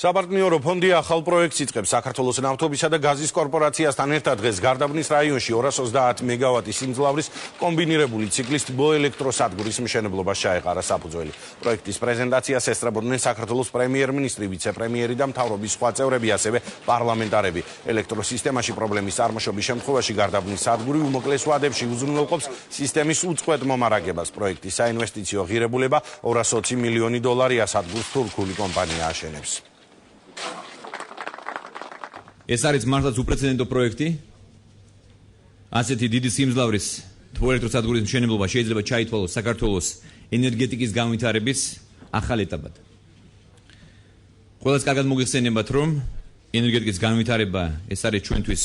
საპარტნიორო ფონდი ახალ პროექტს იწყებს საქართველოს ნავთობისა და გაზის კორპორაციასთან ერთად დღეს გარდაბნის რაიონში 230 მეგავატის სიმძლავრის კომბინირებული ციკლის თბოელექტროსადგურის მშენებლობას ჩაეყარა საფუძველი. პროექტის პრეზენტაციას ესწრებოდნენ საქართველოს პრემიერ-მინისტრი, ვიცე-პრემიერი და მთავრობის სხვა წევრები, ასევე პარლამენტარები. ელექტროსისტემაში პრობლემის წარმოშობის შემთხვევაში გარდაბნის სადგური უმოკლეს ვადებში უზრუნველყოფს სისტემის უწყვეტ მომარაგებას. პროექტის საინვესტიციო ღირებულება 220 მილიონი დოლარია, სადგურს თურქული კომპანია აშენებს. ეს არის მართლაც უპრეცედენტო პროექტი. ასეთი დიდი სიმძლავრის თბოელექტროსადგურის მშენებლობა შეიძლება ჩაითვალოს საქართველოს ენერგეტიკის განვითარების ახალ ეტაპად. ყველას კარგად მოგიხსენებათ, რომ ენერგეტიკის განვითარება ეს არის ჩვენთვის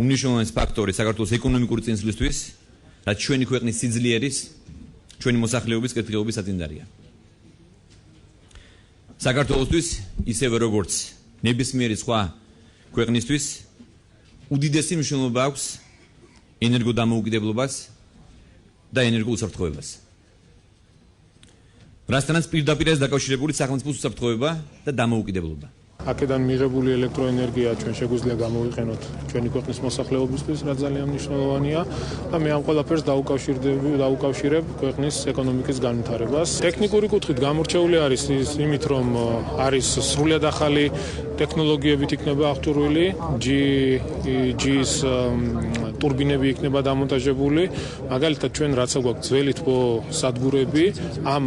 უმნიშვნელოვანესი ფაქტორი საქართველოს ეკონომიკური წინსვლისთვის, რაც ჩვენი ქვეყნის სიძლიერის, ჩვენი მოსახლეობის კეთილდღეობის საწინდარია. საქართველოსთვის ისევე როგორც ნებისმიერი სხვა ქვეყნისთვის უდიდესი მნიშვნელობა აქვს ენერგოდამოუკიდებლობას და ენერგიულ უსაფრთხოებას. რასთანაც პირდაპირ არის დაკავშირებული სახელმწიფოს უსაფრთხოება და დამოუკიდებლობა. აქედან მიღებული ელექტროენერგია ჩვენ შეგვიძლია გამოვიყენოთ ჩვენი ქვეყნის მოსახლეობისთვის, რაც ძალიან მნიშვნელოვანია და მე ამ ყველაფერს დაუკავშირებ ქვეყნის ეკონომიკის განვითარებას. ტექნიკური კუთხით გამორჩეული არის იმით, რომ არის სრულიად ახალი ტექნოლოგიებით იქნება აღჭურვილი, G-ის ტურბინები იქნება დამონტაჟებული, მაგალითად ჩვენ რაც გვაქვს ძველი თბოსადგურები, ამ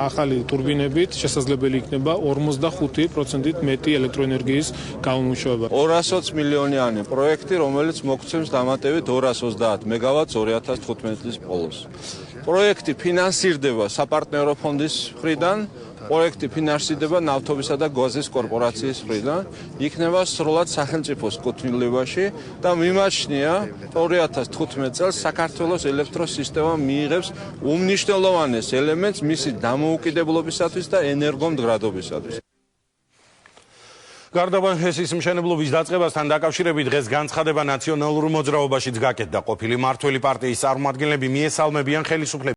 ახალი ტურბინებით შესაძლებელი იქნება 45%-ით მეტი ელექტროენერგიის გამომუშავება. 220 მილიონიანი პროექტი, რომელიც მოგცემს დამატებით 230 მეგავატს 2015 წლის ბოლოს. პროექტი ფინანსირდება საპარტნიორო ფონდის მხრიდან, პროექტი ფინანსირდება ნავთობისა და გაზის კორპორაციის მხრიდან, იქნება სრულად სახელმწიფოს კუთვნილებაში და მიმაჩნია 2015 წელს საქართველოს ელექტროსისტემა მიიღებს უმნიშვნელოვანეს ელემენტს მისი დამოუკიდებლობისათვის და ენერგომდგრადობისათვის. გარდაბან ჰესის მშენებლობის დაწყებასთან დაკავშირებით დღეს განცხადება ნაციონალურ მოძრაობაშიც გაკეთდა. ყოფილი მმართველი პარტიის წარმომადგენლები მიესალმებიან ხელისუფლებას.